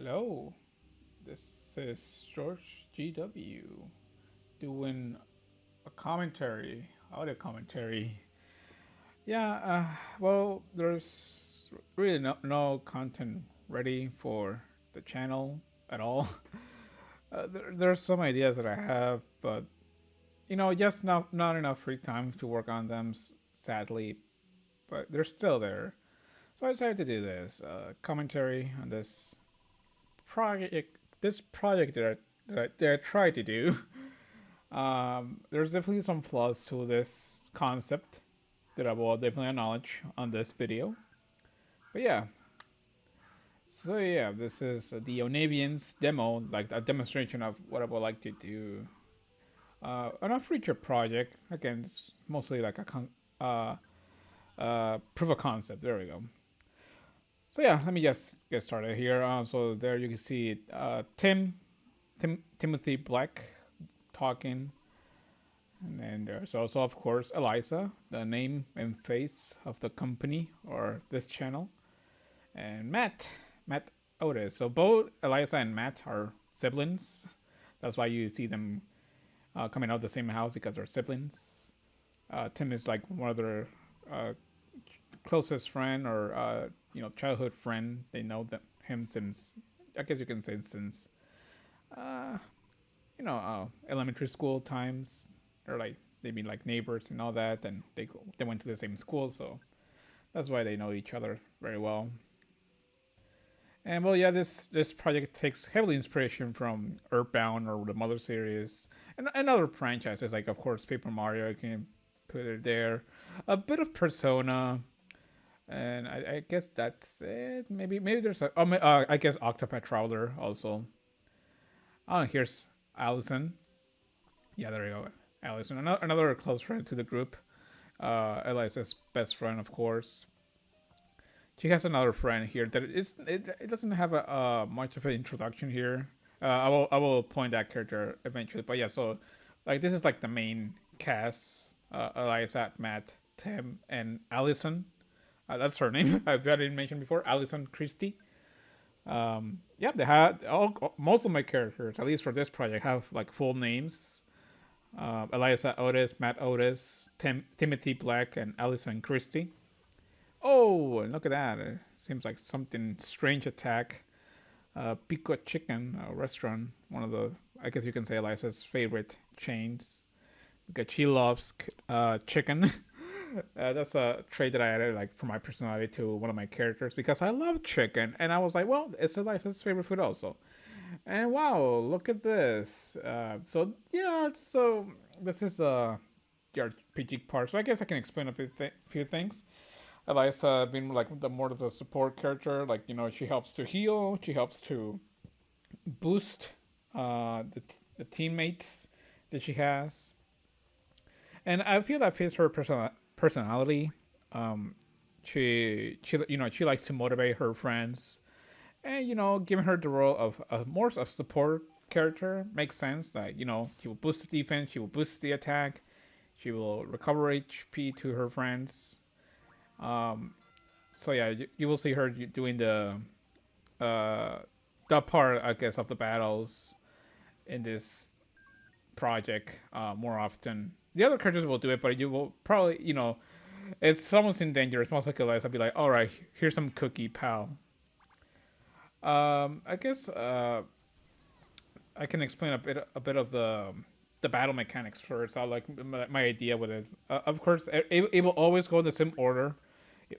Hello, this is George GW doing a commentary, audio commentary. Yeah, well, there's really no content ready for the channel at all. There's some ideas that I have, but just not enough free time to work on them, sadly, but they're still there. So I decided to do this commentary on this project that I tried to do. There's definitely some flaws to this concept that I will definitely acknowledge on this video. But yeah, so yeah, this is the Onavians Demo, like a demonstration of what I would like to do on a future project. Again, it's mostly like proof of concept. There we go. So yeah, let me just get started here. So there you can see Timothy Black talking. And then there's also, of course, Eliza, the name and face of the company or this channel. And Matt Otis. So both Eliza and Matt are siblings. That's why you see them coming out of the same house because they're siblings. Tim is like one of their uh, closest friend or childhood friend. They know him since, I guess you can say, since uh, elementary school times. Or like they've been like neighbors and all that, and they went to the same school, so that's why they know each other very well. And well, yeah, this project takes heavily inspiration from Earthbound or the Mother series and other franchises, like of course Paper Mario. You can put it there. A bit of Persona, and I guess that's it. Maybe there's I guess Octopath Traveler also. Oh, here's Allison. Yeah, there you go. Allison, another close friend to the group. Eliza's best friend, of course. She has another friend here that it doesn't have a much of an introduction here. I will point that character eventually, but yeah. So like this is like the main cast: Eliza, Matt, Tim, and Allison. That's her name. I've got it mentioned before. Allison Christie. Yeah, they had most of my characters, at least for this project, have like full names. Eliza Otis, Matt Otis, Timothy Black, and Allison Christie. Oh, look at that. It seems like something strange attack. Pico Chicken, a restaurant, one of the, I guess you can say, Eliza's favorite chains. Because she loves chicken. That's a trait that I added like for my personality to one of my characters because I love chicken. And I was like, well, it's Eliza's favorite food also. And wow, look at this. So yeah, so this is the RPG part. So I guess I can explain a few things. Eliza being like the more of the support character, like she helps to heal, she helps to boost the teammates that she has, and I feel that fits her personality. Um, she likes to motivate her friends, and giving her the role of more of support character makes sense. Like she will boost the defense, she will boost the attack, she will recover HP to her friends. Um, so yeah, you will see her doing uh, the part, I guess, of the battles in this project more often. The other characters will do it, but you will probably, if someone's in danger, it's most likely I'll be like, all right, here's some cookie, pal. I guess I can explain a bit of the battle mechanics first. I like my idea with it. Of course, it will always go in the same order.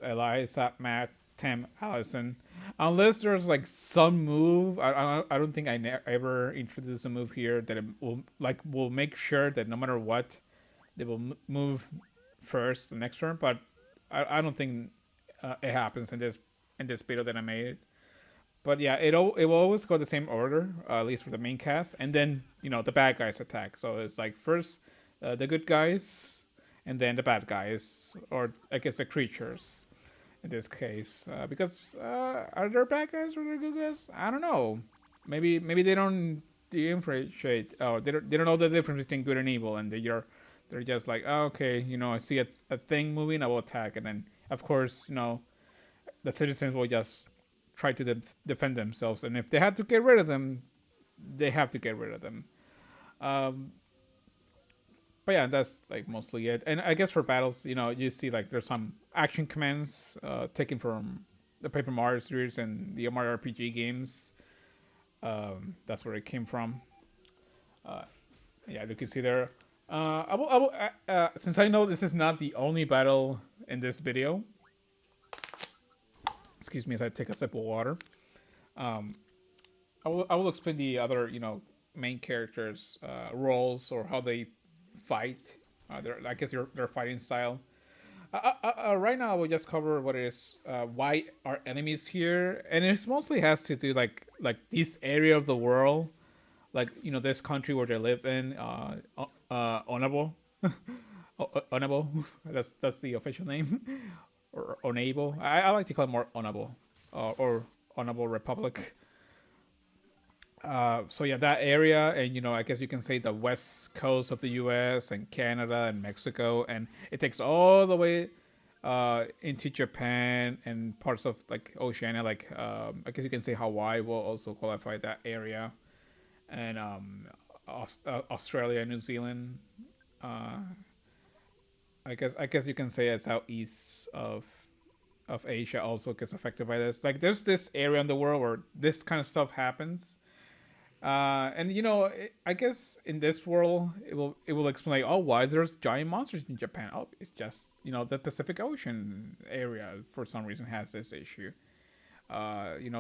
Eliza, Matt, Tim, Allison. Unless there's like some move, I don't think ever introduce a move here that it will make sure that no matter what, they will move first the next turn. But I don't think it happens in this video that I made. But yeah, it will always go the same order, at least for the main cast, and then the bad guys attack. So it's like first the good guys, and then the bad guys, or I guess the creatures in this case. Because are there bad guys or are there good guys? I don't know. Maybe they don't differentiate. Oh, they don't know the difference between good and evil, and they're just like, oh, okay, I see a thing moving, I will attack, and then of course the citizens will just try to defend themselves, and if they had to get rid of them, they have to get rid of them. Um, but yeah, that's like mostly it. And I guess for battles, you see like there's some action commands taken from the Paper Mario series and the Mario RPG games. That's where it came from. Uh, yeah, you can see there. Since I know this is not the only battle in this video, excuse me as I take a sip of water. Um, I will explain the other main characters' roles or how they fight. I guess their fighting style. Right now, I will just cover what it is. Why are enemies here? And it mostly has to do like this area of the world, like this country where they live in. Onabo, Onabo. That's the official name, or Onabo. I like to call it more Onabo, or Onabo Republic. So yeah, that area, and I guess you can say the west coast of the U.S. and Canada and Mexico, and it takes all the way into Japan and parts of like Oceania, like I guess you can say Hawaii will also qualify that area, and Australia, New Zealand. Uh, I guess you can say it's southeast of Asia also gets affected by this. Like there's this area in the world where this kind of stuff happens. And I guess in this world, it will explain like, oh, why there's giant monsters in Japan. Oh, it's just the Pacific Ocean area for some reason has this issue.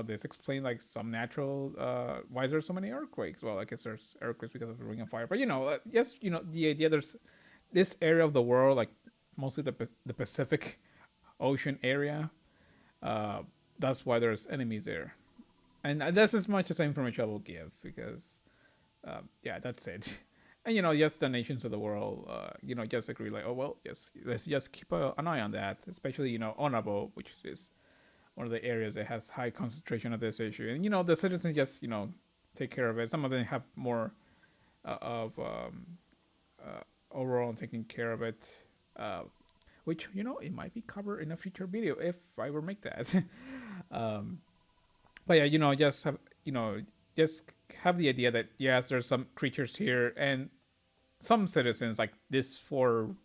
This explain like some natural why there's so many earthquakes. Well, I guess there's earthquakes because of the ring of fire. But yes, the idea there's this area of the world, like mostly the Pacific Ocean area. Uh, that's why there's enemies there. And that's as much as information I will give because, yeah, that's it. And yes, the nations of the world, just agree like, oh well, yes, let's just keep an eye on that, especially Onabo, which is one of the areas that has high concentration of this issue, and the citizens just take care of it. Some of them have more of overall taking care of it, which it might be covered in a future video if I were make that. um, but yeah, just have the idea that yes, there's some creatures here and some citizens like this four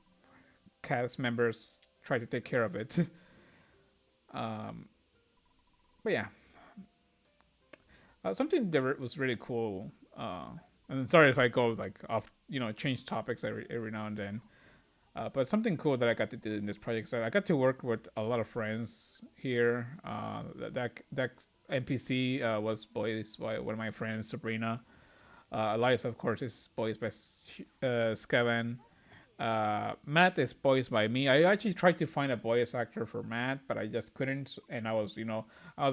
cast members try to take care of it. um, but yeah, something that was really cool. And sorry if I go like off, change topics every now and then. But something cool that I got to do in this project is I got to work with a lot of friends here. That NPC was voiced by one of my friends, Sabrina. Elias, of course, is voiced by Skevan. Matt is voiced by me. I actually tried to find a voice actor for Matt, but I just couldn't. And I was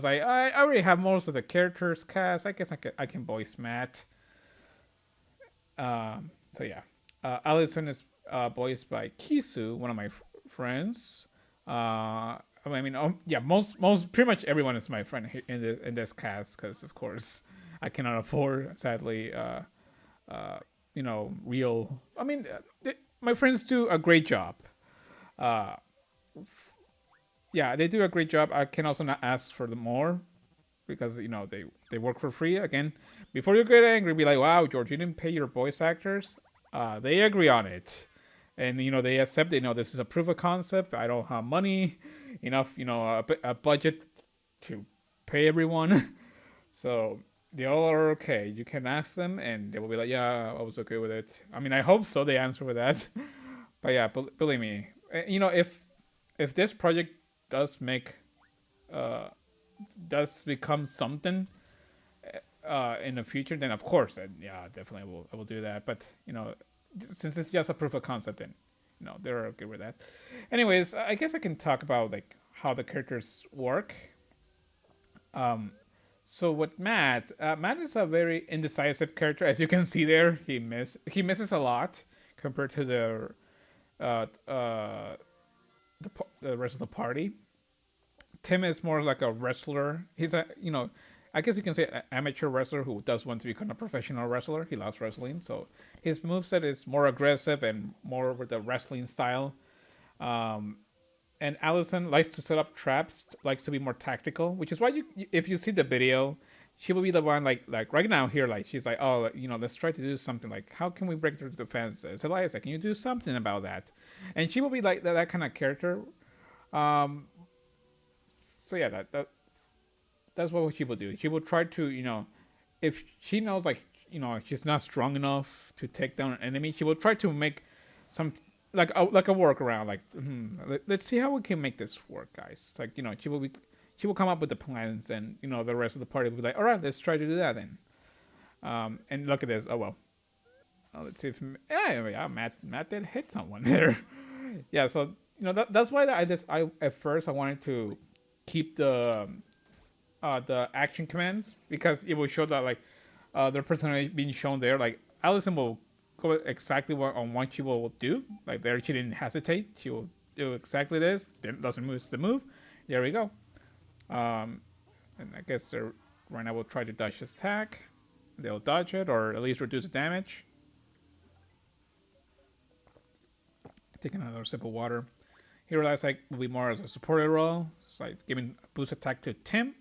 like, I already have most of the characters cast. I guess I can voice Matt. So yeah, Allison is voiced by Kisu, one of my friends. Yeah, most pretty much everyone is my friend in this cast because of course I cannot afford, sadly, real. My friends do a great job. Uh, yeah, they do a great job. I can also not ask for the more because they work for free. Again, before you get angry, be like, wow, George, you didn't pay your voice actors. They agree on it. And they accept. This is a proof of concept. I don't have money enough. A budget to pay everyone. So they all are okay. You can ask them, and they will be like, "Yeah, I was okay with it." I hope so. They answer with that. But yeah, believe me. If this project does make does become something in the future, then of course, yeah, definitely I will do that. But since it's just a proof of concept, then they're okay with that. Anyways, I guess I can talk about like how the characters work. So with Matt is a very indecisive character, as you can see there. He misses a lot compared to uh, uh, the rest of the party. Tim is more like a wrestler. He's I guess you can say an amateur wrestler who does want to become a professional wrestler. He loves wrestling, so his moveset is more aggressive and more with the wrestling style. Um, and Allison likes to set up traps, likes to be more tactical, which is why if you see the video, she will be the one like right now here, like she's like, oh, let's try to do something, like how can we break through the fences? Elias, can you do something about that? And she will be like that kind of character. Um, so yeah, that's what she will do. She will try to, if she knows like she's not strong enough to take down an enemy, she will try to make some like a workaround. Like let's see how we can make this work, guys. Like she will come up with the plans, and the rest of the party will be like, all right, let's try to do that then. And look at this. Oh well. Let's see if yeah, Matt did hit someone there. Yeah, so that's why I at first I wanted to keep the action commands, because it will show that like their personality being shown there. Like Allison will go exactly on what she will do. Like there, she didn't hesitate. She will do exactly this. Then doesn't move the move. There we go. And I guess right now we'll try to dodge this attack. They'll dodge it, or at least reduce the damage. Taking another sip of water. He realized like will be more as a supported role. It's like giving boost attack to Tim.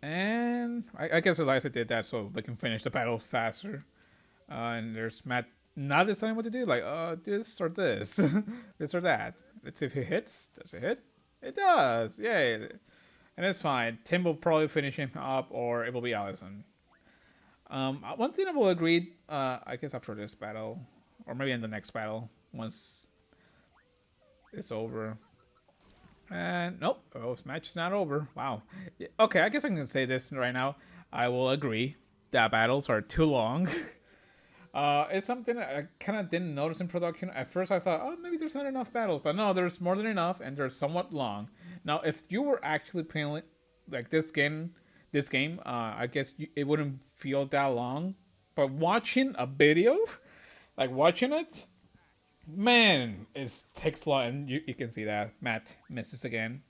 And I guess Eliza did that so they can finish the battle faster. And there's Matt not deciding what to do, like, this or this, this or that. Let's see if he hits. Does it hit? It does. Yay. And it's fine. Tim will probably finish him up, or it will be Allison. One thing I will agree, I guess after this battle, or maybe in the next battle, once it's over. And nope, this match is not over. Wow. Yeah, okay, I guess I can say this right now. I will agree that battles are too long. It's something I kind of didn't notice in production. At first I thought, oh, maybe there's not enough battles. But no, there's more than enough, and they're somewhat long. Now, if you were actually playing like this game, I guess it wouldn't feel that long. But watching a video, like watching it, man, it takes long, and you can see that Matt misses again.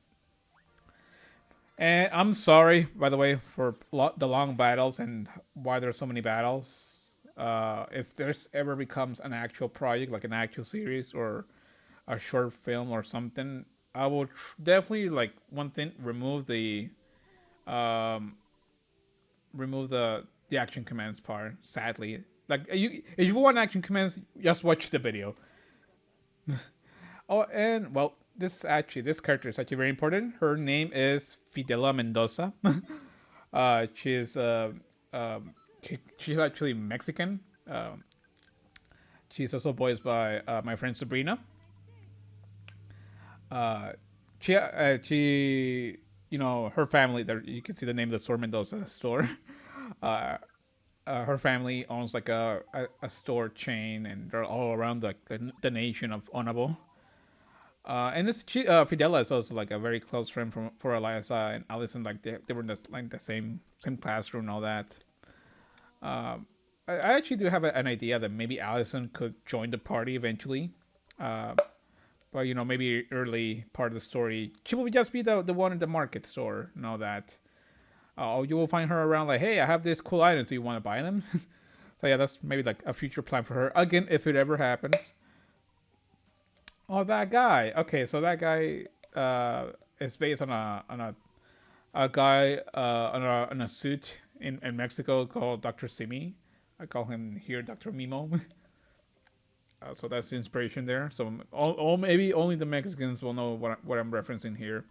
And I'm sorry, by the way, for the long battles and why there's so many battles. If there's ever becomes an actual project, like an actual series or a short film or something, I will definitely, like, one thing, remove the action commands part. Sadly, like if you want action commands, just watch the video. Oh, and well, this character is actually very important. Her name is Fidela Mendoza. She's she's actually Mexican. She's also voiced by my friend Sabrina. She, her family. There, you can see the name of the store, Mendoza store. Her family owns like a store chain, and they're all around the nation of Onabo. And Fidela is also like a very close friend for Eliasa and Allison. Like they were in the same classroom and all that. I actually do have an idea that maybe Allison could join the party eventually. But maybe early part of the story, she will just be the one in the market store and all that. You will find her around like, hey, I have this cool items. Do you want to buy them? So yeah, that's maybe like a future plan for her. Again, if it ever happens. Oh, that guy. Okay, so that guy is based on a guy on a suit in Mexico called Dr. Simi. I call him here Dr. Mimo. So that's the inspiration there. So maybe only the Mexicans will know what I'm referencing here.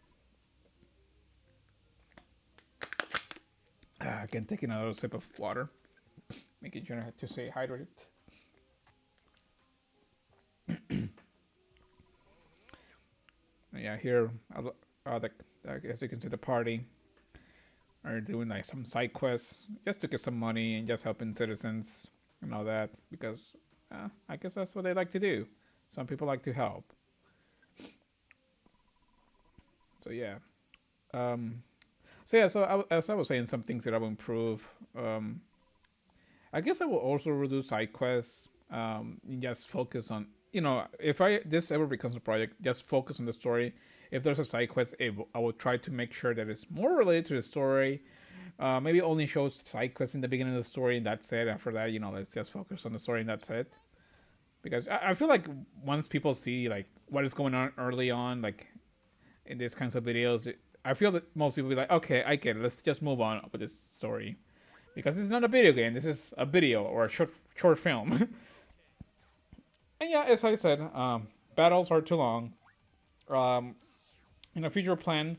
Again, taking another sip of water, making sure to stay hydrated. Yeah, here, as you can see, the party are doing like some side quests just to get some money and just helping citizens and all that, because I guess that's what they like to do. Some people like to help. So yeah. As I was saying, some things that I will improve. I guess I will also reduce side quests. And just focus on, if this ever becomes a project, just focus on the story. If there's a side quest, I will try to make sure that it's more related to the story. Maybe only show side quests in the beginning of the story, and that's it. After that, let's just focus on the story, and that's it. Because I feel like once people see like what is going on early on, like in these kinds of videos. I feel that most people be like, okay, I get it. Let's just move on with this story because this is not a video game. This is a video or a short film. And yeah, as I said, battles are too long. Um, in a future plan,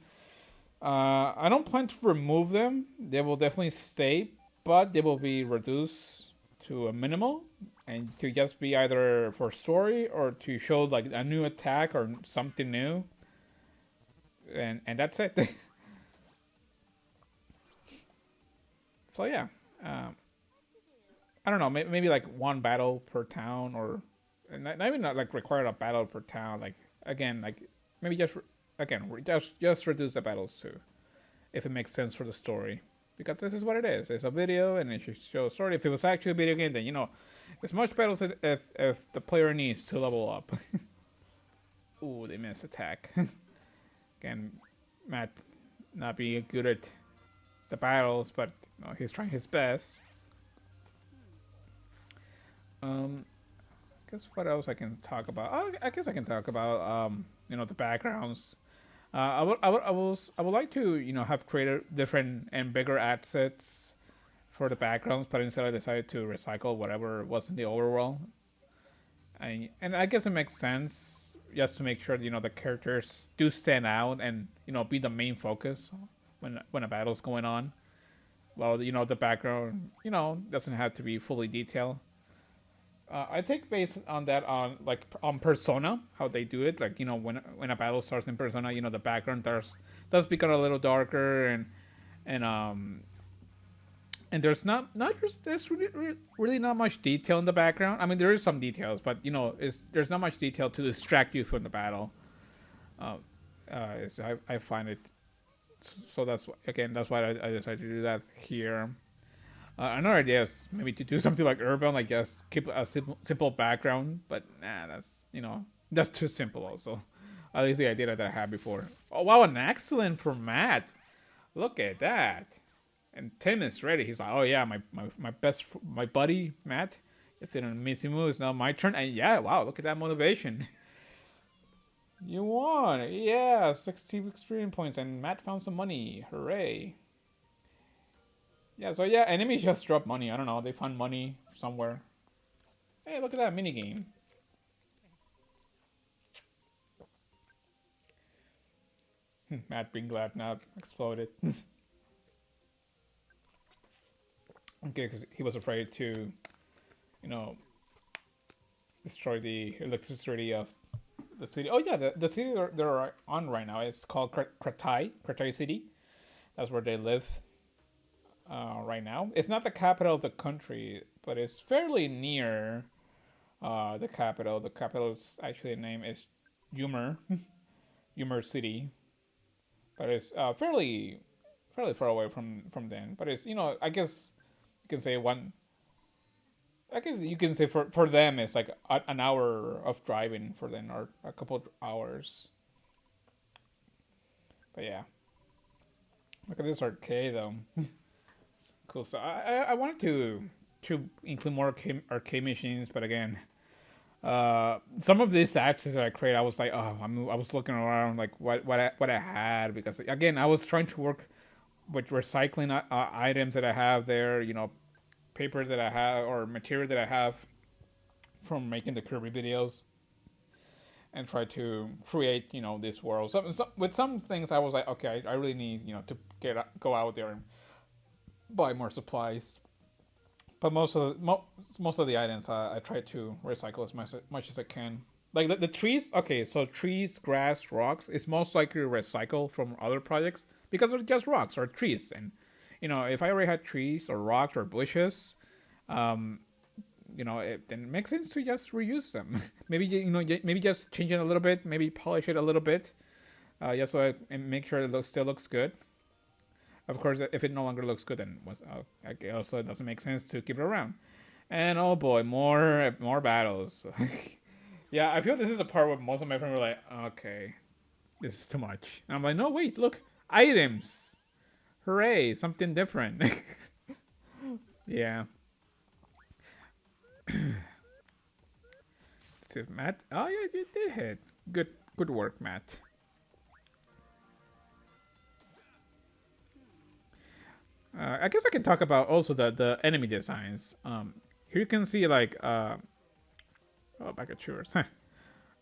I don't plan to remove them. They will definitely stay, but they will be reduced to a minimal and to just be either for story or to show like a new attack or something new. And that's it. So yeah, um, I don't know. Maybe like one battle per town, or not even not like required a battle per town. Like again, like maybe just reduce the battles too, if it makes sense for the story. Because this is what it is. It's a video, and it should show a story. If it was actually a video game, then as much battles if the player needs to level up. Ooh, they missed attack. Again, Matt not being good at the battles, but he's trying his best. I guess what else I can talk about? Oh, I guess I can talk about the backgrounds. I would like to have created different and bigger assets for the backgrounds, but instead I decided to recycle whatever was in the overworld. And I guess it makes sense just to make sure the characters do stand out and be the main focus when a battle's going on. Well, the background doesn't have to be fully detailed. I take based on that on Persona, how they do it. Like when a battle starts in Persona, the background does become a little darker, and and there's really not much detail in the background. I mean, there is some details, but there's not much detail to distract you from the battle. I find it. So that's why I decided to do that here. Another idea is maybe to do something like Urban, like just keep a simple background, but that's too simple also. At least the idea that I had before. Oh wow, an excellent for Matt. Look at that. And Tim is ready. He's like, oh yeah, my buddy Matt is in a missing move. It's now my turn. And yeah, wow, look at that motivation. You won. Yeah, 60 experience points, and Matt found some money. Hooray. Yeah, so yeah, enemies just drop money. I don't know, they found money somewhere. Hey, look at that minigame. Matt being glad now exploded. Okay, because he was afraid to, destroy the electricity of the city. Oh yeah, the city they're on right now is called Kratai City. That's where they live. Right now, it's not the capital of the country, but it's fairly near the capital. The capital's actually name is Yumer, Yumer City, but it's fairly far away from them. But it's I guess you can say one. I guess you can say for them it's like an hour of driving for them, or a couple of hours. But yeah, look at this arcade though. Cool. So I wanted to include more arcade machines, but again, some of these access that I created, I was like, oh, I was looking around like what I had, because again I was trying to work with recycling items that I have there, papers that I have or material that I have from making the Kirby videos, and try to create this world. So with some things I was like, okay, I really need to go out there and buy more supplies. But most of the items I try to recycle as much as I can. Like the trees, okay, so trees, grass, rocks is most likely recycled from other projects because they're just rocks or trees. And if I already had trees or rocks or bushes, then it makes sense to just reuse them. Maybe just change it a little bit, maybe polish it a little bit, just so and make sure it still looks good. Of course, if it no longer looks good, then also it doesn't make sense to keep it around. And oh boy, more battles. Yeah, I feel this is a part where most of my friends were like, okay, this is too much. And I'm like, no, wait, look, items. Hooray, something different. Yeah. Let's see if Matt. Oh yeah, you did hit. Good, good work, Matt. I guess I can talk about also the enemy designs. Here you can see like oh, back at yours.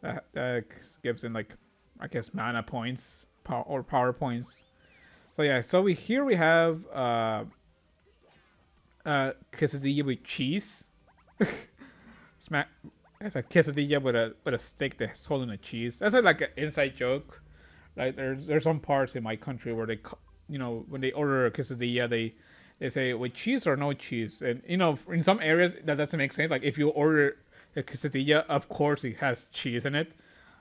That gives in like I guess mana points or power points. So yeah, so here we have quesadilla with cheese. Smack. It's a quesadilla with a steak that's holding a cheese. That's like an inside joke. Like there's some parts in my country where they, when they order a quesadilla, they say with cheese or no cheese, and in some areas that doesn't make sense. Like if you order a quesadilla, of course it has cheese in it,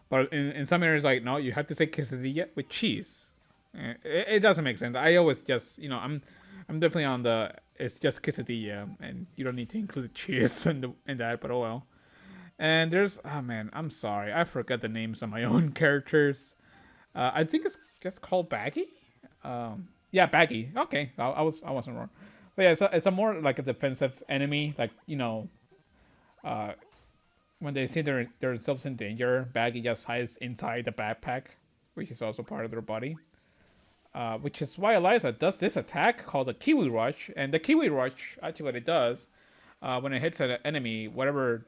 but in some areas like no, you have to say quesadilla with cheese. It doesn't make sense. I always just I'm definitely on the it's just quesadilla and you don't need to include cheese in that, but oh well. And there's oh man, I'm sorry, I forgot the names of my own characters. I think it's just called Baggy. Yeah, Baggy. Okay, I wasn't wrong. So yeah, it's a more like a defensive enemy. Like uh, when they see themselves in danger, Baggy just hides inside the backpack, which is also part of their body. Which is why Eliza does this attack called the Kiwi Rush, and the Kiwi Rush actually what it does when it hits an enemy, whatever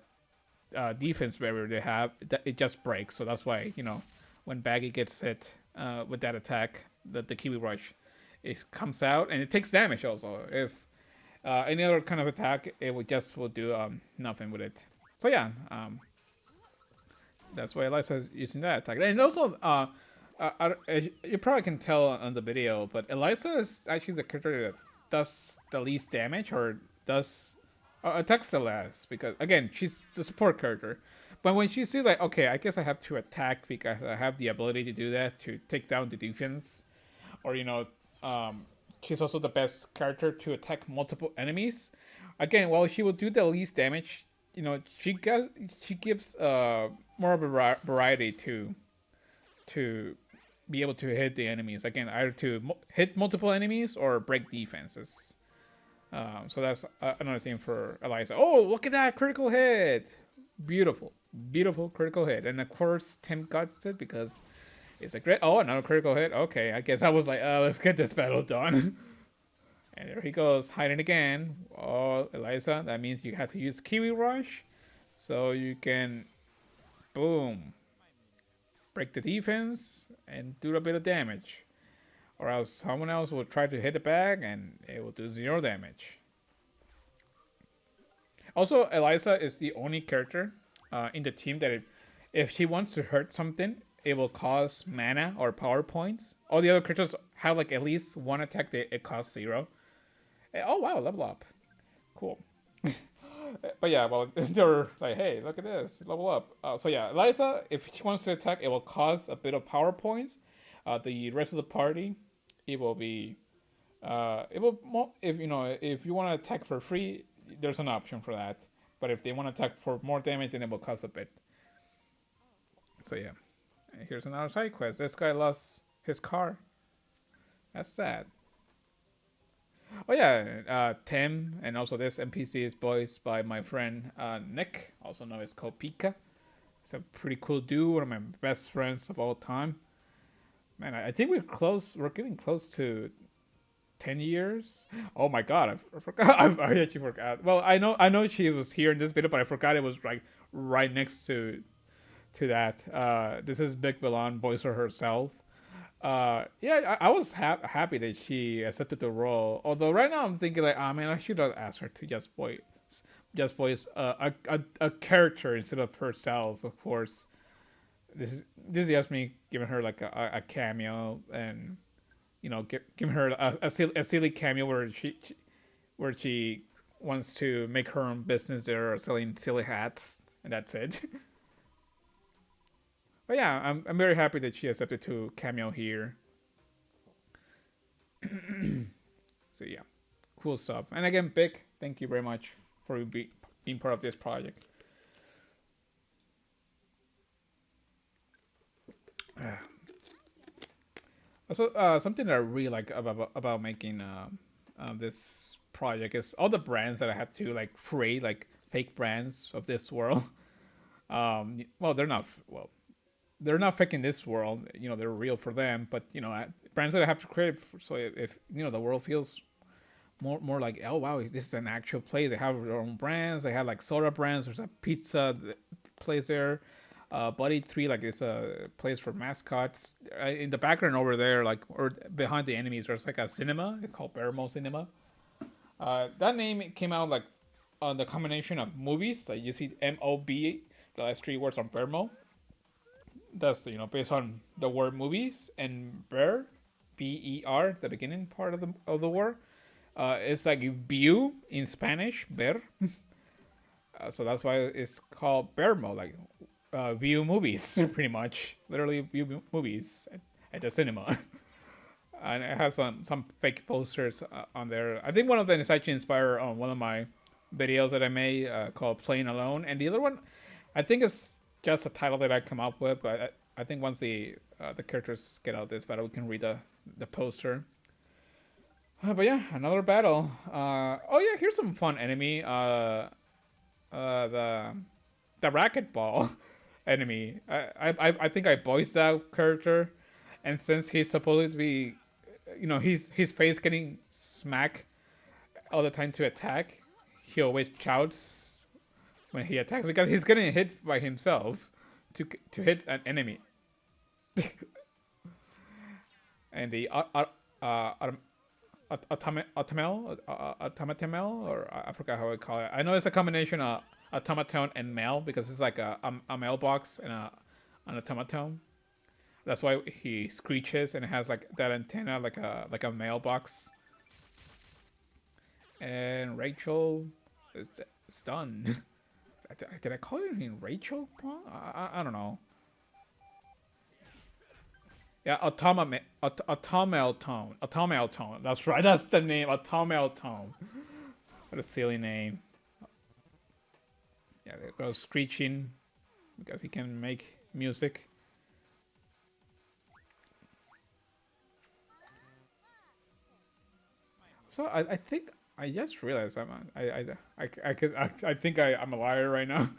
defense barrier they have, it just breaks. So that's why when Baggy gets hit with that attack, the Kiwi Rush, it comes out and it takes damage also. If any other kind of attack, it will do nothing with it. So yeah, that's why Eliza's using that attack. And also, you probably can tell on the video, but Eliza is actually the character that does the least damage or does attacks the last because again she's the support character. But when she sees like okay, I guess I have to attack because I have the ability to do that to take down the defense, or she's also the best character to attack multiple enemies. Again, while she will do the least damage, she gives more of a variety to be able to hit the enemies. Again, either to hit multiple enemies or break defenses. So that's another thing for Eliza. Oh, look at that critical hit! Beautiful, beautiful critical hit. And of course, Tim got it because it's a great. Oh, another critical hit. Okay, I guess I was like, let's get this battle done. And there he goes, hiding again. Oh, Eliza, that means you have to use Kiwi Rush, so you can, boom, break the defense and do a bit of damage. Or else someone else will try to hit it back and it will do 0 damage. Also, Eliza is the only character in the team that if she wants to hurt something, it will cost mana or power points. All the other characters have like at least one attack that it costs 0. Oh wow, level up. Cool. But yeah, well, they're like, hey, look at this, level up. So yeah, Eliza, if she wants to attack, it will cost a bit of power points. The rest of the party, it will be, if you want to attack for free, there's an option for that. But if they want to attack for more damage, then it will cost a bit. So yeah, here's another side quest. This guy lost his car. That's sad. Oh yeah, Tim, and also this NPC is voiced by my friend Nick, also known as Kopika. He's a pretty cool dude, one of my best friends of all time. Man, I think we're close. We're getting close to 10 years. Oh my god, I forgot. I actually forgot. Well, I know she was here in this video, but I forgot it was like right next to that. This is Big Milan voice her herself. Yeah, I was happy that she accepted the role. Although right now I'm thinking like, man, I should have asked her to just voice a character instead of herself. Of course, this is just me giving her like a cameo and giving her a silly cameo where she wants to make her own business there or selling silly hats and that's it. But yeah, I'm very happy that she accepted to cameo here. So yeah, cool stuff. And again, Vic, thank you very much for being part of this project. Also, something that I really like about making this project is all the brands that I had to like create, like fake brands of this world. Well, they're not well. they're not fake in this world. You know, they're real for them. But you know, brands that I have to create. So if you know the world feels more like, oh wow, this is an actual place. They have their own brands. They have like soda brands. There's a pizza place there. Buddy Tree, like, it's a place for mascots. In the background over there, like, or behind the enemies, there's like a cinema called Bermo Cinema. That name came out like on the combination of movies. Like you see MOB, the last three words on Bermo. That's, you know, based on the word movies, and BER, the beginning part of the word. It's like view in Spanish, ver. So that's why it's called Bermo, like view movies, pretty much. Literally view movies at the cinema. And it has some fake posters on there. I think one of them is actually inspired on one of my videos that I made called Playing Alone. And the other one, I think it's just a title that I come up with. But I think once the characters get out of this battle, we can read the poster. But yeah, another battle. Oh yeah, here's some fun enemy. The racquetball enemy. I think I voiced that character, and since he's supposed to be, you know, his face getting smacked all the time to attack, he always shouts when he attacks because he's getting hit by himself to hit an enemy. And the automatamel, or I forgot how I call it. I know it's a combination of automaton and mail because it's like a mailbox and an automaton. That's why he screeches and it has like that antenna, like a mailbox. And Rachel is done. Did I call it in Rachel? I don't know. Yeah, Automaton. Automaton. That's right. That's the name. Automaton. What a silly name. Yeah, they go screeching because he can make music. So I think I just realized I think I'm a liar right now.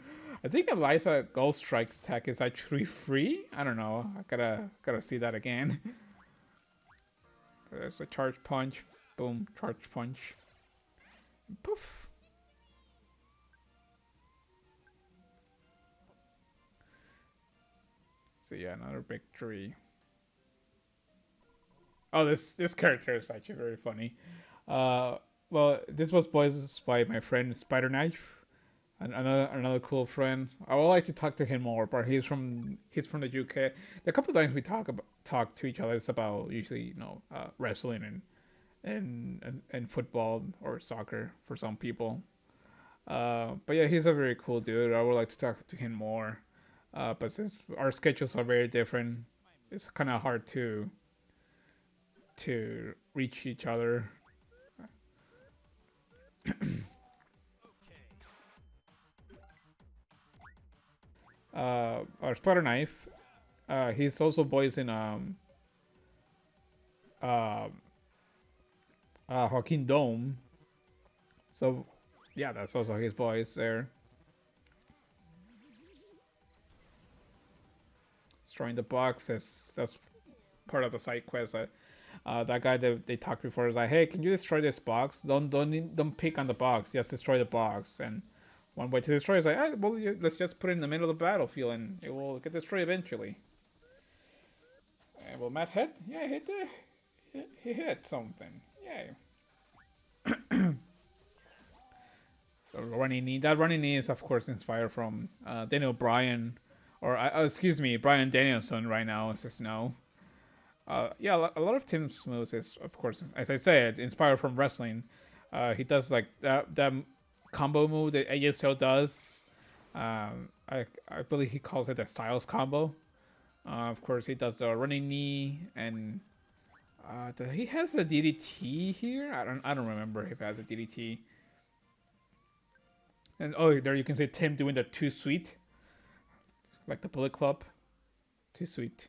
I think Eliza Gold Strike attack is actually free. I don't know. I gotta see that again. There's a charge punch. Boom, charge punch. Poof. So yeah, another victory. Oh, this character is actually very funny. Uh, well, this was voiced by my friend Spider Knife, another cool friend. I would like to talk to him more, but he's from the UK. The couple times we talk to each other is about usually, you know, wrestling and football or soccer for some people. But yeah, he's a very cool dude. I would like to talk to him more. But since our schedules are very different, it's kind of hard to reach each other. Our Spider Knife, he's also voicing uh, Joaquin Dome. So yeah, that's also his voice there. Destroying the box, that's part of the side quest. That guy that they talked before is like, hey, can you destroy this box? Don't pick on the box. Just destroy the box. And one way to destroy it is like, well, let's just put it in the middle of the battlefield and it will get destroyed eventually. And will Matt hit? Yeah, he hit something. Yay. So running knee. That running knee is of course inspired from Daniel Bryan, or excuse me, Bryan Danielson. Right now, it's just no. Yeah, a lot of Tim's moves is, of course, as I said, inspired from wrestling. He does like that combo move that ASL does. I believe he calls it the Styles combo. Of course, he does the running knee, and he has a DDT here. I don't remember if he has a DDT. And oh, there you can see Tim doing the too sweet, like the Bullet Club, too sweet.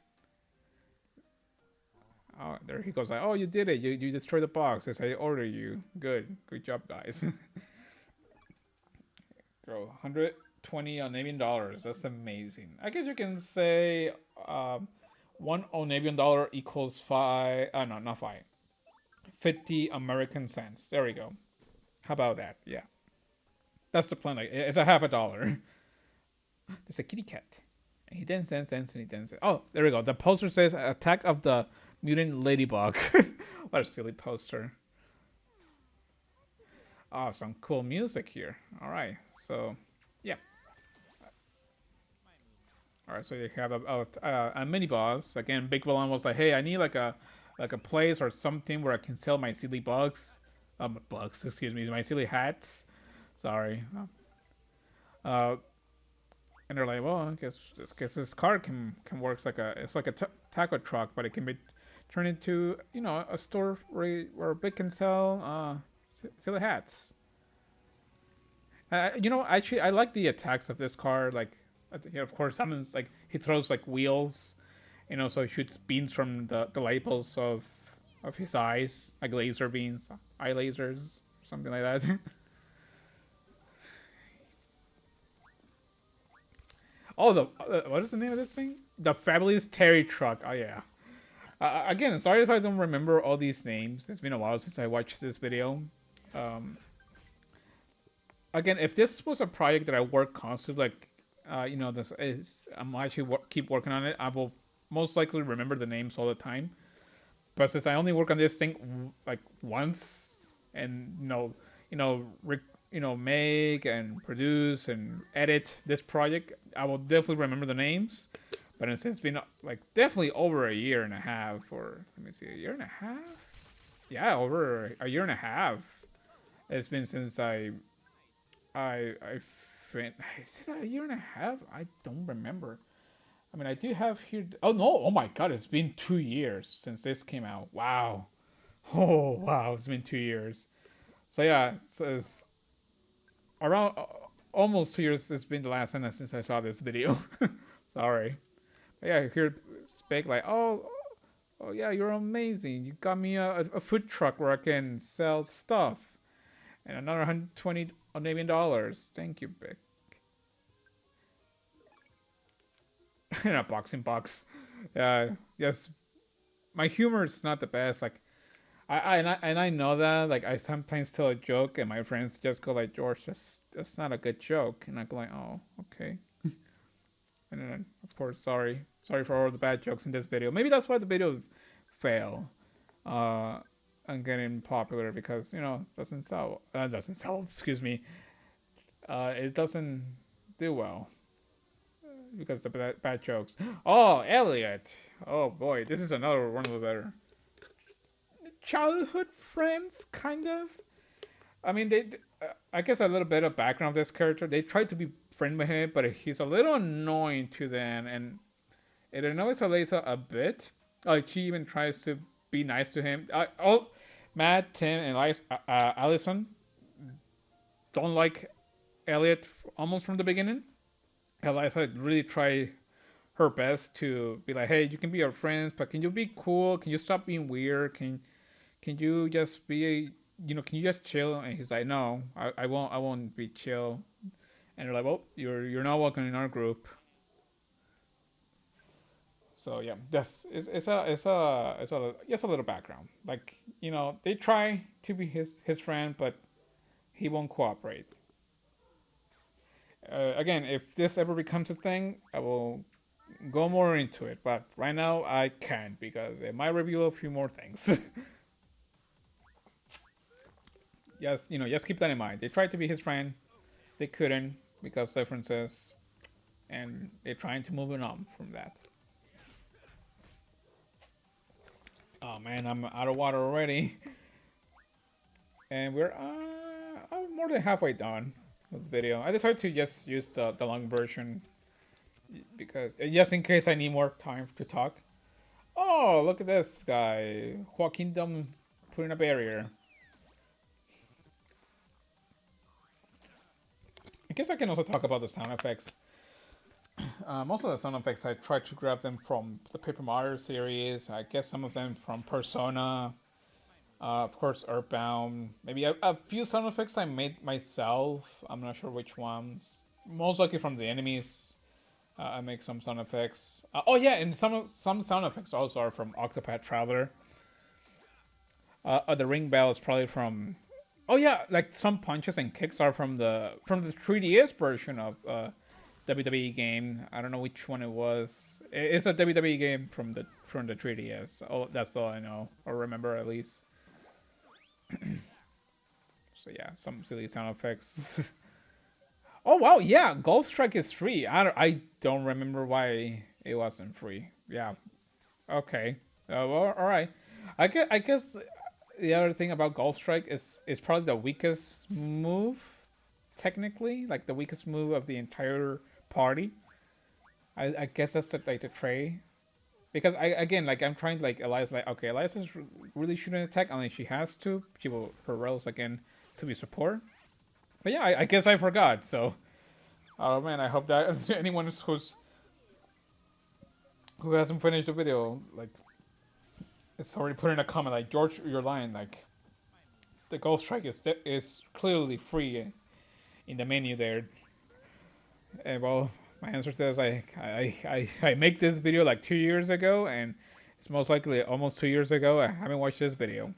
Oh, there he goes. Like, oh, you did it. You destroyed the box as I order you. Good job, guys. Bro, 120 Onavian dollars. That's amazing. I guess you can say one Onavian dollar equals five. No, not five. 50 American cents. There we go. How about that? Yeah, that's the plan. Like, it's a half a dollar. There's a kitty cat. And he then sends and he then says, "Oh, there we go." The poster says "Attack of the Mutant Ladybug." What a silly poster. Oh, some cool music here. All right, so yeah. All right, so you have a mini boss again. Big Villain was like, "Hey, I need like a place or something where I can sell my silly bugs, bugs. Excuse me, my silly hats. Sorry." Uh, and they're like, "Well, I guess this car can work like it's like a taco truck, but it can be turned into a store where Big can sell silly hats." Actually, I like the attacks of this car. Like, of course, someone's like he throws like wheels, so he shoots beams from the labels of his eyes, like laser beams, eye lasers, something like that. Oh, the what is the name of this thing? The Fabulous Terry Truck. Oh yeah. Again, sorry if I don't remember all these names. It's been a while since I watched this video. Um, Again, if this was a project that I work constantly, like, this is I'm actually keep working on it. I will most likely remember the names all the time. But since I only work on this thing like once, and make and produce and edit this project, I will definitely remember the names. But since it's been like definitely over a year and a half, or let me see, a year and a half. Yeah, over a year and a half. It's been since I is it a year and a half? I don't remember. I mean, I do have here. Oh no! Oh my God! It's been 2 years since this came out. Wow. Oh wow! It's been 2 years. So yeah, so it's around almost 2 years. It's been the last time since I saw this video. Sorry. But yeah, here speak like, oh yeah, you're amazing. You got me a food truck where I can sell stuff, and another 120 Onavian dollars. Thank you, Vic. In a boxing box. Yes, my humor is not the best. Like, I know that. Like, I sometimes tell a joke, and my friends just go like, "George, that's not a good joke," and I go like, "Oh, okay." And then, of course, sorry for all the bad jokes in this video. Maybe that's why the video failed. And getting popular because doesn't sell. Excuse me. It doesn't do well because of bad jokes. Oh, Elliot. Oh boy, this is another one of the better childhood friends, kind of. I mean, I guess a little bit of background of this character. They tried to be friend with him, but he's a little annoying to them, and it annoys Alyssa a bit. Like, she even tries to be nice to him. Matt, Tim, and Allison don't like Elliot almost from the beginning. Eliza really try her best to be like, "Hey, you can be our friends, but can you be cool? Can you stop being weird? Can you just be, can you just chill?" And he's like, "No, I won't. I won't be chill." And they're like, "Well, you're not welcome in our group." So yeah, that's it's a just a little background. Like, they try to be his friend, but he won't cooperate. Again, if this ever becomes a thing, I will go more into it. But right now, I can't because it might reveal a few more things. Just keep that in mind. They tried to be his friend, they couldn't because differences, and they're trying to move on from that. Oh man, I'm out of water already, and we're more than halfway done with the video. I decided to just use the long version because just in case I need more time to talk. Oh, look at this guy, Joaquin Dom putting a barrier. I guess I can also talk about the sound effects. Most of the sound effects I tried to grab them from the Paper Mario series. I guess some of them from Persona. Of course, Earthbound. Maybe a few sound effects I made myself. I'm not sure which ones. Most likely from the enemies. I make some sound effects. Oh yeah, and some sound effects also are from Octopath Traveler. The ring bell is probably from. Oh yeah, like some punches and kicks are from the 3DS version of WWE game. I don't know which one it was. It's a WWE game from the 3DS. Oh, that's all I know or remember at least. So yeah, some silly sound effects. Oh wow, yeah, Golf Strike is free. I don't remember why it wasn't free. Yeah, okay. Well, all right. I guess the other thing about Golf Strike is probably the weakest move, technically, like the weakest move of the entire party. I guess that's like the tray. Because I again like I'm trying like Elias like okay Elias really shouldn't attack unless she has to. She will her roles again to be support. But yeah, I guess I forgot. So oh man, I hope that anyone who hasn't finished the video like it's already put in a comment like George, you're lying. Like the Ghost Strike is clearly free in the menu there. And well, my answer says I make this video like 2 years ago, and it's most likely almost 2 years ago. I haven't watched this video.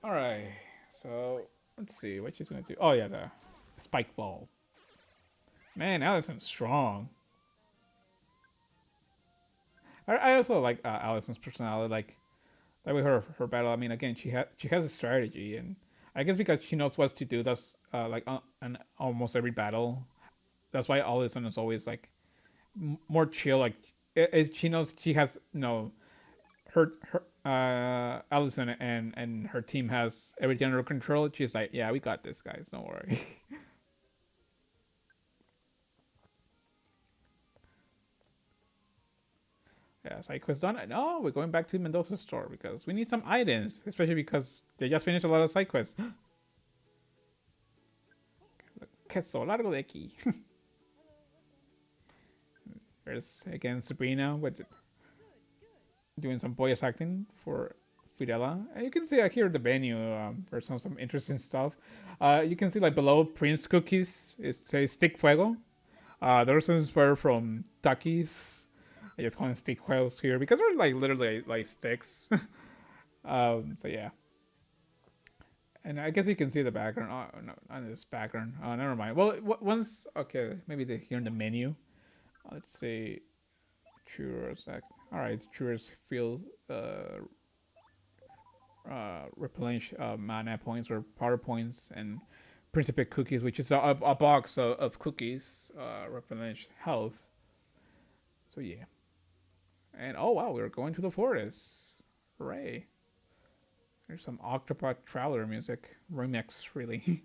All right, so let's see what she's gonna do. Oh yeah, the spike ball. Man, Allison's strong. I also like Allison's personality. Like with her battle. I mean, again, she has a strategy, and I guess because she knows what to do. That's like on almost every battle. That's why Allison is always like more chill. Like she knows she has her Allison and her team has everything under control. She's like, yeah, we got this, guys. Don't worry. Yeah, side quest done. No, we're going back to Mendoza's store because we need some items, especially because they just finished a lot of side quests. Queso largo de aquí. There's again Sabrina with doing some voice acting for Fidela. And you can see here the menu. There's some interesting stuff. You can see like below Prince cookies. It says Stick Fuego. There's some inspired from Takis. I just call them stick fuegos here because they're like literally like sticks. So yeah. And I guess you can see the background. Oh, no, not this background. Oh, never mind. Well, once okay, maybe they're here in the menu. Let's see, churros. All right, churros feels replenish mana points or power points, and Principe cookies, which is a box of cookies, replenish health. So yeah. And oh wow, we're going to the forest. Hooray! There's some Octopath Traveler music remix, really.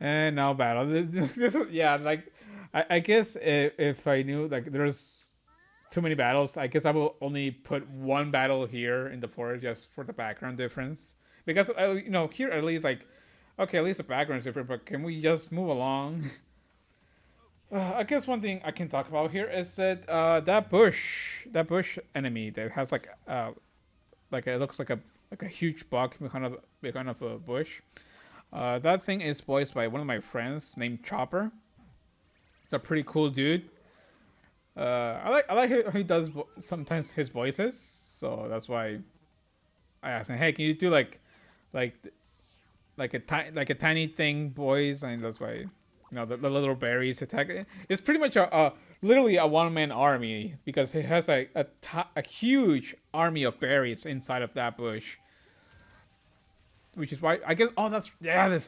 And now battle. This is, yeah, like I guess if I knew like there's too many battles, I guess I will only put one battle here in the forest just for the background difference. Because here at least like okay, at least the background is different, but can we just move along? I guess one thing I can talk about here is that that bush enemy that has like it looks like a huge bug behind of a bush. That thing is voiced by one of my friends named Chopper. It's a pretty cool dude. I like how he does sometimes his voices, so that's why I asked him, hey, can you do like like a tiny thing voice, and that's why the little berries attack. It's pretty much a literally a one-man army because it has a huge army of berries inside of that bush. Which is why I guess that's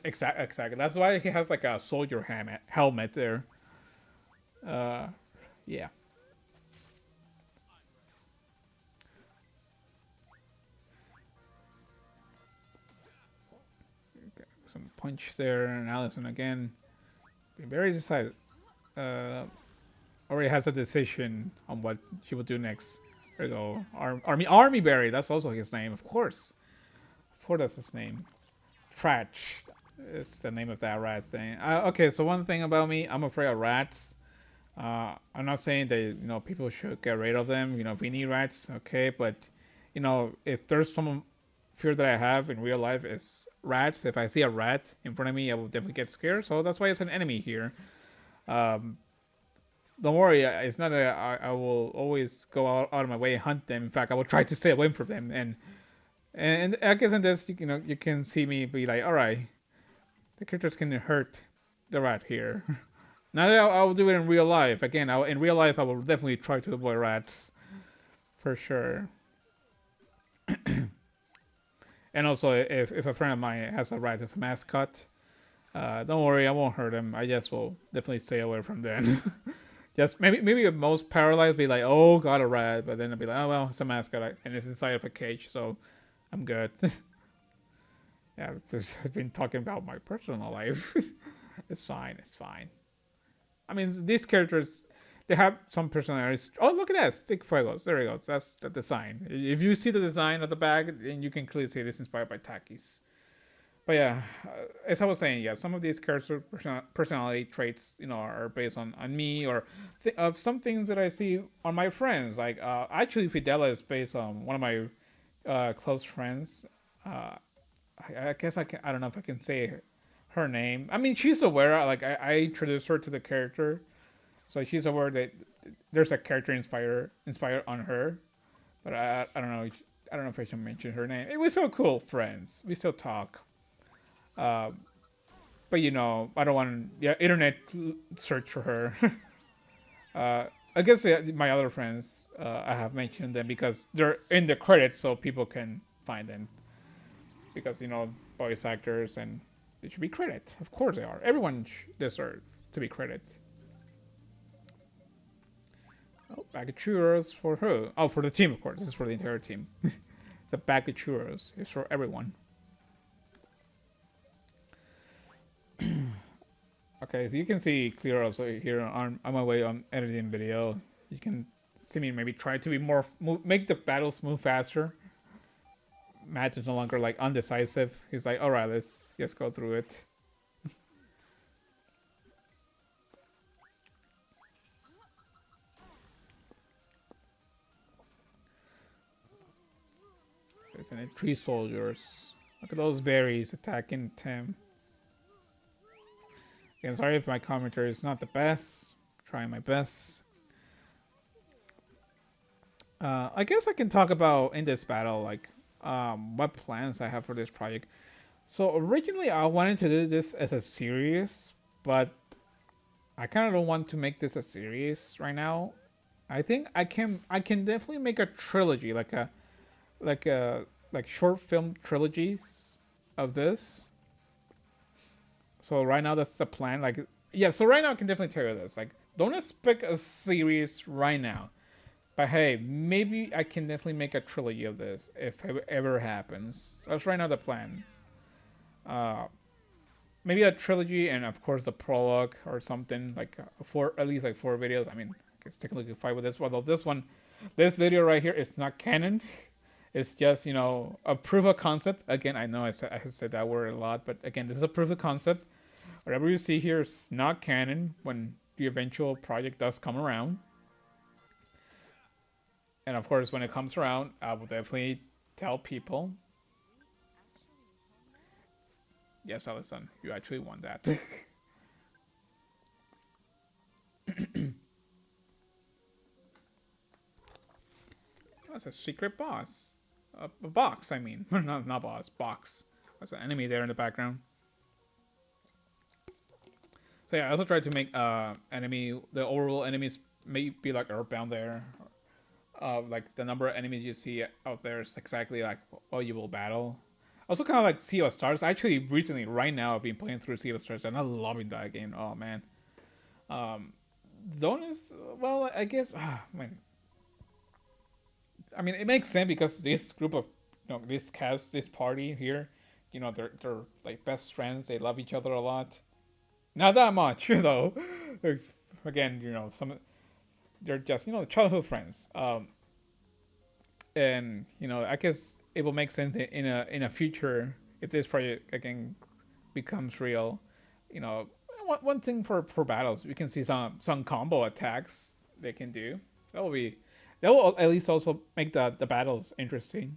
exactly that's why he has like a soldier helmet there. Yeah. Okay, some punch there, and Allison again being very decided. Uh, Already has a decision on what she will do next. There you go. Army Berry. That's also his name, of course. Of course, that's his name. Tratch is the name of that rat thing. Okay, so one thing about me, I'm afraid of rats. I'm not saying that people should get rid of them. We need rats, okay, but if there's some fear that I have in real life is rats. If I see a rat in front of me, I will definitely get scared. So that's why it's an enemy here. Um, don't worry, it's not that I will always go out of my way and hunt them. In fact, I will try to stay away from them. And I guess in this, you know, you can see me be like, all right, the characters can hurt the rat here. Now that I will do it in real life. Again, in real life, I will definitely try to avoid rats for sure. And also, if a friend of mine has a rat as a mascot, don't worry, I won't hurt him. I just will definitely stay away from them. Just maybe the most paralyzed be like, oh god, a rat, but then I'll be like, oh well, it's a mascot and it's inside of a cage, so I'm good. Yeah, I've been talking about my personal life. It's fine, it's fine. I mean, these characters, they have some personalities. Oh, look at that, stick fuegos. There he goes. That's the design. If you see the design of the bag, then you can clearly see it's inspired by Takis. But yeah, as I was saying, yeah, some of these character personality traits, you know, are based on me or of some things that I see on my friends. Like actually, Fidela is based on one of my close friends. I guess I don't know if I can say her name. I mean, she's aware. Like I introduced her to the character, so she's aware that there's a character inspired on her. But I don't know. I don't know if I should mention her name. It was so cool, friends. We still talk. Uh, but you know, I don't want internet search for her. I guess my other friends, I have mentioned them because they're in the credits, so people can find them. Because you know, voice actors and they should be credited. Of course they are. Everyone deserves to be credited. Oh, bag of churros for who? Oh, for the team, of course. This is for the entire team. It's a bag of churros. It's for everyone. Okay, so you can see clear also here on my way on editing video. You can see me maybe try to be more make the battles move faster. Matt is no longer like undecisive. He's like, all right, let's go through it. There's an 3 soldiers. Look at those berries attacking Tim. Again, sorry if my commentary is not the best. Trying my best. I guess I can talk about in this battle like what plans I have for this project. So originally I wanted to do this as a series, but I kind of don't want to make this a series right now. I think I can definitely make a trilogy, like a like short film trilogies of this. So right now that's the plan. Like yeah, so right now I can definitely tell you this. Like don't expect a series right now. But hey, maybe I can definitely make a trilogy of this if it ever happens. That's right now the plan. Uh, Maybe a trilogy and of course the prologue or something like four, at least like 4 videos. I mean, I guess technically 5 with this one. Though this video right here is not canon. It's just you know a proof of concept. Again, I know I said that word a lot, but again, this is a proof of concept. Whatever you see here is not canon when the eventual project does come around. And of course, when it comes around, I will definitely tell people. Yes, Alison, you actually won that. That's a secret boss. A box, I mean. Not boss, box. There's an enemy there in the background. So yeah, I also tried to make the overall enemies may be like earthbound there. Like the number of enemies you see out there is exactly like what you will battle. Also kind of like Sea of Stars. Actually, recently, right now, I've been playing through Sea of Stars and I'm loving that game. Oh man. Zone is well, I guess. I mean, it makes sense because this group of, you know, this cast, this party here, you know, they're like best friends. They love each other a lot. Not that much, though. Again, you know, they're just you know childhood friends. And you know, I guess it will make sense in a future if this project again becomes real. You know, one thing for battles, we can see some combo attacks they can do. That will at least also make the battles interesting.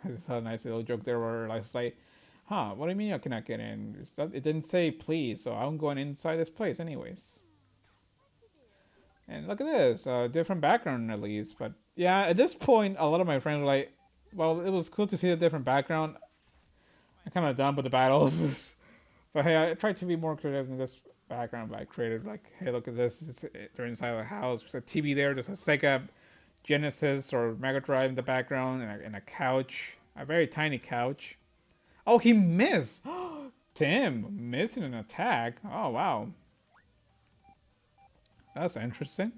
I just had a nice little joke there where I was like, Huh, what do you mean I cannot get in? It didn't say please, so I'm going inside this place anyways. And look at this, different background at least. But yeah, at this point, a lot of my friends were like, well, it was cool to see a different background. I'm kind of done with the battles. But hey, I tried to be more creative in this background, but I created like, hey, look at this. They're inside of a house. There's a TV there. There's a Sega Genesis or Mega Drive in the background, and a couch. A very tiny couch. Oh, he missed! Tim missing an attack. Oh, wow. That's interesting.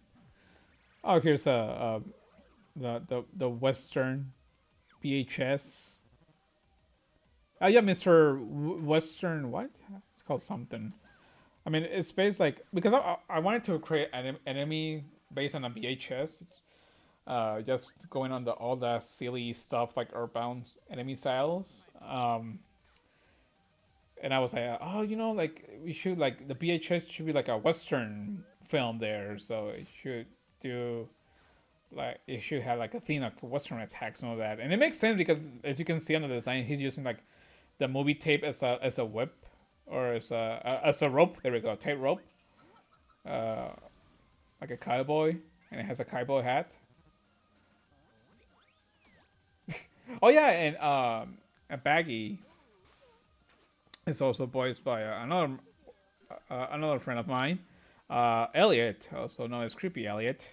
Oh, here's the Western VHS. Oh yeah, Mr. Western what? It's called something. I mean, it's based like because I wanted to create an enemy based on a VHS. Just going on all the silly stuff like Earthbound enemy styles. And I was like, oh, like we should like the VHS should be like a Western film there, so it should do like it should have like a theme of Western attacks and all that. And it makes sense because as you can see on the design, he's using like the movie tape as a whip or as a rope. There we go, tape rope, uh, like a cowboy, and it has a cowboy hat. Oh yeah, and a Baggy is also voiced by another friend of mine, Elliot, also known as Creepy Elliot.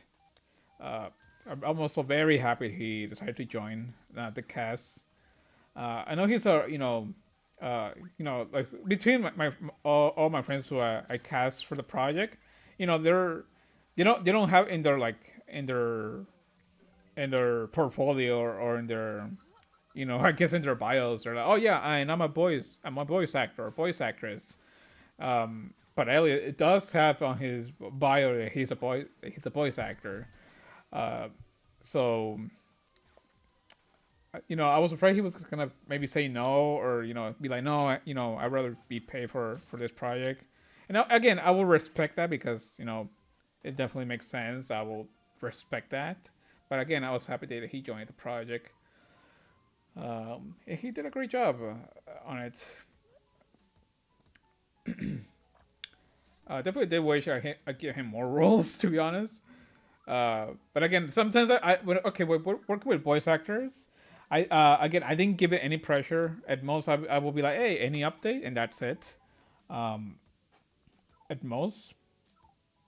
I'm also very happy he decided to join the cast. I know he's like between all my friends who I cast for the project, they don't have in their portfolio or in their I guess in their bios they're like, oh yeah, I'm a voice actor or voice actress. But Elliot, it does have on his bio that he's a voice actor. Uh, so I was afraid he was gonna maybe say no or be like no, I'd rather be paid for this project. And again, I will respect that because it definitely makes sense. I will respect that. But again, I was happy that he joined the project. He did a great job on it. Definitely did wish I give him more roles, to be honest. But again, sometimes working with voice actors, I didn't give it any pressure. At most, I will be like, hey, any update, and that's it. At most,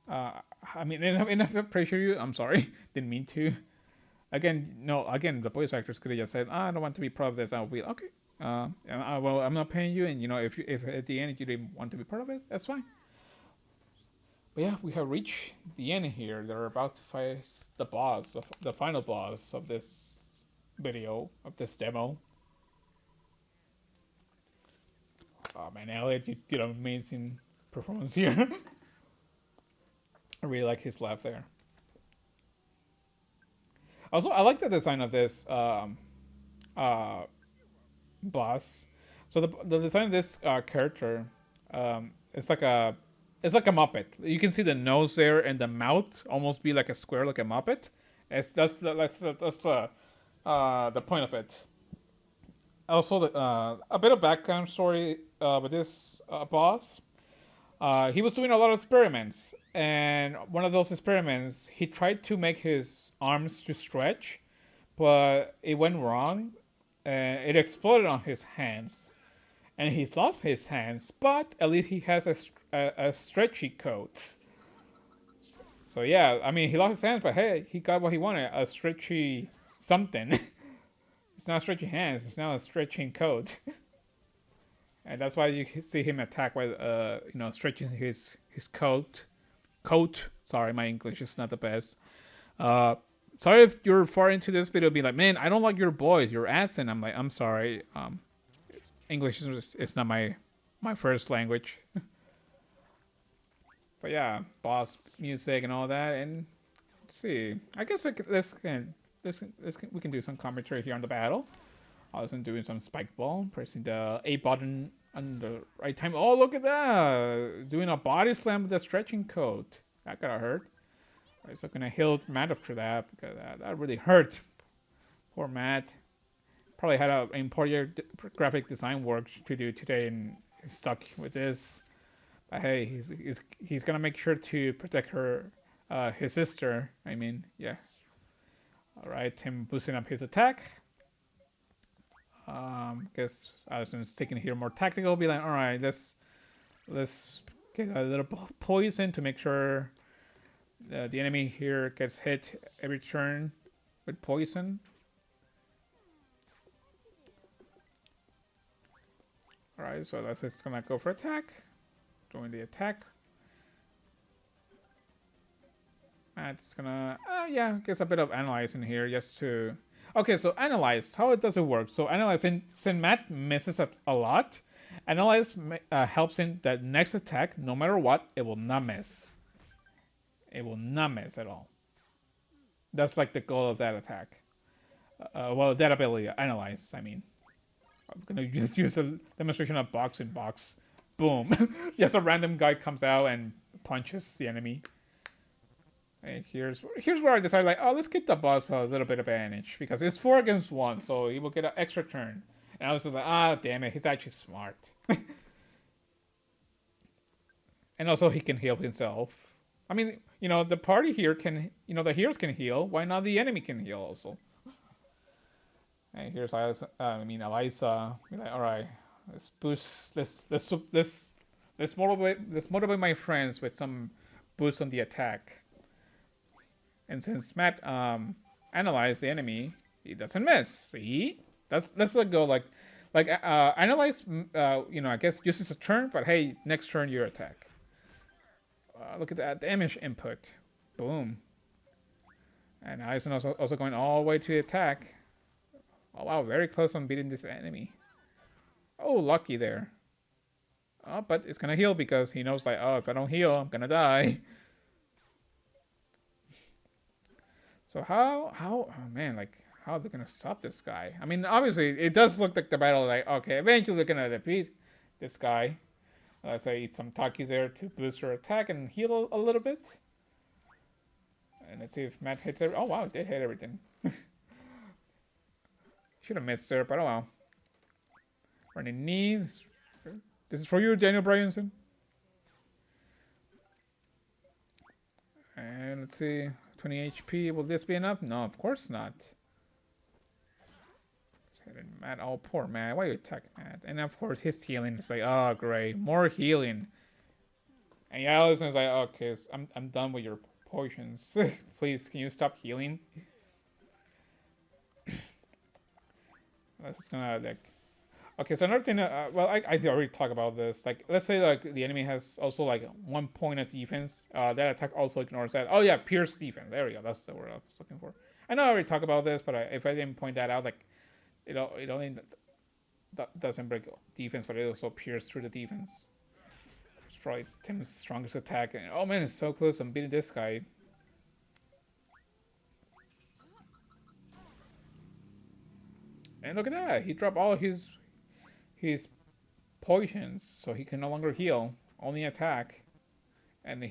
I mean, and if I pressure you, I'm sorry, didn't mean to. Again, no. Again, the voice actors could have just said, I don't want to be part of this. I'll be okay. Well, I'm not paying you, and if at the end you didn't want to be part of it, that's fine. But yeah, we have reached the end here. They're about to face the final boss of this video, of this demo. Oh man, Elliot, you did an amazing performance here. I really like his laugh there. Also, I like the design of this uh, boss. So the design of this character, it's like a Muppet. You can see the nose there and the mouth almost be like a square, like a Muppet. That's the point of it. Also, a bit of background story with this boss. He was doing a lot of experiments, and one of those experiments, he tried to make his arms to stretch, but it went wrong, and it exploded on his hands, and he's lost his hands. But at least he has a stretchy coat. So yeah, I mean he lost his hands, but hey, he got what he wanted—a stretchy something. It's not stretchy hands; it's now a stretching coat. And that's why you see him attack by stretching his coat. Sorry, my English is not the best. Sorry if you're far into this video, be like, man, I don't like your voice, your accent. I'm like, I'm sorry. English is not my first language. But yeah, boss music and all that, and let's see. I guess we can do some commentary here on the battle. I was doing some spike ball, pressing the A button on the right time. Oh, look at that! Doing a body slam with the stretching coat. That gotta hurt. Alright, so gonna heal Matt after that because that really hurt. Poor Matt. probably had a important graphic design work to do today and is stuck with this. But hey, he's gonna make sure to protect her, his sister. I mean, yeah. All right, him boosting up his attack. Guess Alison's taking here more tactical. Be like, all right, let's get a little poison to make sure the enemy here gets hit every turn with poison. All right, so that's just gonna go for attack. Doing the attack. And it's gonna, yeah, gets a bit of analyze in here just to. Okay, so analyze, how does it work? So analyze, since Matt misses a lot, analyze helps in that next attack, no matter what, it will not miss. It will not miss at all. That's like the goal of that attack. Well, that ability, analyze, I mean. I'm gonna just use a demonstration of box in box. Boom. Yes, a random guy comes out and punches the enemy. And here's where I decided, like, oh, let's get the boss a little bit of advantage because it's 4 against 1, so he will get an extra turn. And I was just like, ah, damn it, he's actually smart. And also, he can heal himself. I mean, you know, the party here can, you know, the heroes can heal. Why not the enemy can heal also? And here's Eliza. Be like, all right, let's boost. Let's motivate my friends with some boost on the attack. And since Matt analyzed the enemy, he doesn't miss. See, that's the goal. Like analyze. You know, I guess uses a turn, but hey, next turn your attack. Look at that damage input. Boom. And Eisen also going all the way to the attack. Oh wow, very close on beating this enemy. Oh, lucky there. Oh, but it's gonna heal because he knows, like, oh, if I don't heal, I'm gonna die. So oh man, like, how are they gonna stop this guy? I mean, obviously, it does look like the battle, like, okay, eventually they're gonna defeat this guy. Let's say eat some Takis there to boost her attack and heal a little bit. And let's see if Matt hits it. Oh wow, it did hit everything. Should have missed there, but oh well. Running knees. This is for you, Daniel Bryanson. And let's see. 20 HP. Will this be enough? No, of course not. Matt. Oh, poor Matt. Why you attack Matt? And of course, his healing is like, oh, great. More healing. And yeah, Allison's like, okay, so I'm done with your potions. Please, can you stop healing? That's just gonna, like... Okay, so another thing, well, I already talked about this. Like, let's say, like, the enemy has also, like, 1 point of defense. That attack also ignores that. Oh, yeah, pierce defense. There we go. That's the word I was looking for. I know I already talked about this, but if I didn't point that out, like, it only doesn't break defense, but it also pierces through the defense. It's probably Tim's strongest attack. And, oh, man, it's so close. I'm beating this guy. And look at that. He dropped all his potions, so he can no longer heal, only attack. And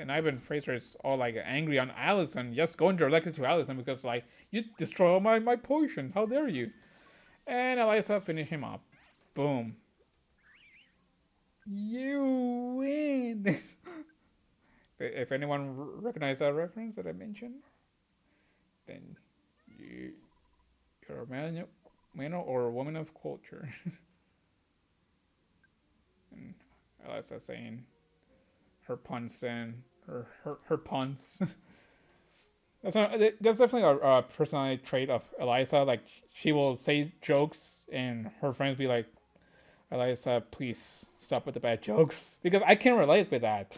Ivan Fraser is all like angry on Allison, just going directly to Allison because, like, you destroy all my potion, how dare you? And Eliza finish him up. Boom. You win. If anyone recognizes that reference that I mentioned, then you're a man or a woman of culture. And Eliza saying her puns and her puns. That's definitely a personality trait of Eliza. Like, she will say jokes and her friends be like, Eliza, please stop with the bad jokes. Because I can relate with that.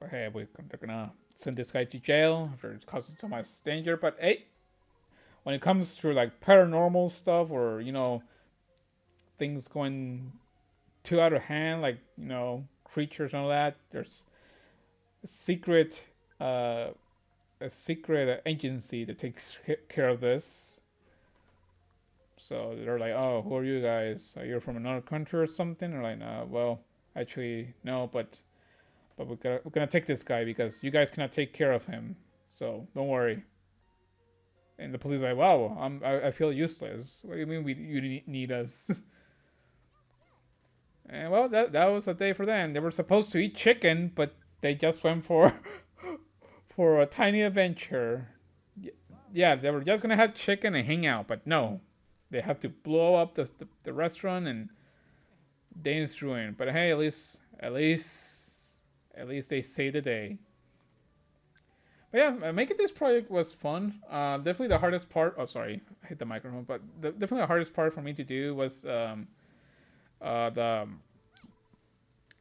But hey, they're gonna send this guy to jail after it causes so much danger. But hey, when it comes to, like, paranormal stuff or, you know, things going too out of hand, like, you know, creatures and all that, there's a secret agency that takes care of this. So they're like, oh, who are you guys? Are you from another country or something? They're like, well, actually, no, but we're gonna take this guy because you guys cannot take care of him. So don't worry. And the police are like, wow, I feel useless. What do you mean you need us? And well, that was a day for them. They were supposed to eat chicken, but they just went for for a tiny adventure. Yeah, they were just gonna have chicken and hang out, but no, they have to blow up the restaurant and Dane's ruined. But hey, at least they saved the day. But yeah, making this project was fun. Definitely the hardest part. Oh, sorry, I hit the microphone. But definitely the hardest part for me to do was uh, the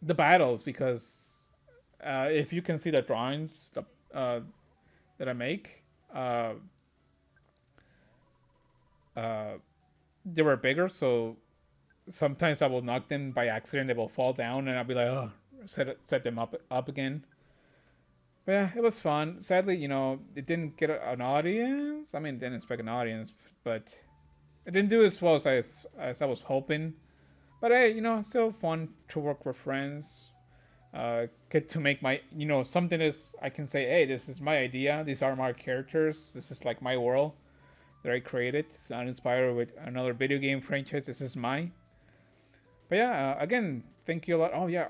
the battles because if you can see the drawings that I make, uh, uh, they were bigger. So sometimes I will knock them by accident. They will fall down, and I'll be like, oh, set them up again. But yeah, it was fun. Sadly, it didn't get an audience. I mean, didn't expect an audience, but it didn't do as well as I was hoping. But hey, still fun to work with friends. Get to make my, something is I can say, hey, this is my idea. These are my characters. This is like my world that I created. It's not inspired with another video game franchise. This is mine. But yeah, again, thank you a lot. Oh yeah,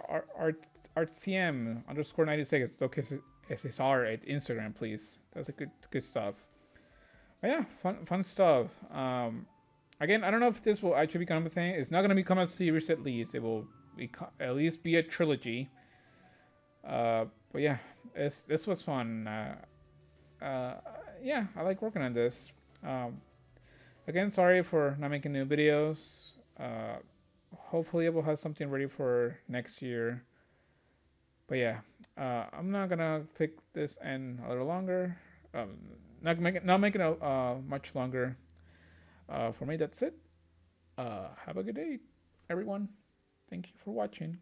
artcm underscore 96. Okay, SSR at Instagram, please. That's a good stuff. But yeah, fun stuff. Again, I don't know if this will actually become a thing. It's not gonna become a series at least. It will at least be a trilogy. But yeah, this was fun. Yeah, I like working on this. Again, sorry for not making new videos. Hopefully, I will have something ready for next year. But yeah, I'm not gonna take this end a little longer. Not making it much longer. For me, that's it. Have a good day, everyone. Thank you for watching.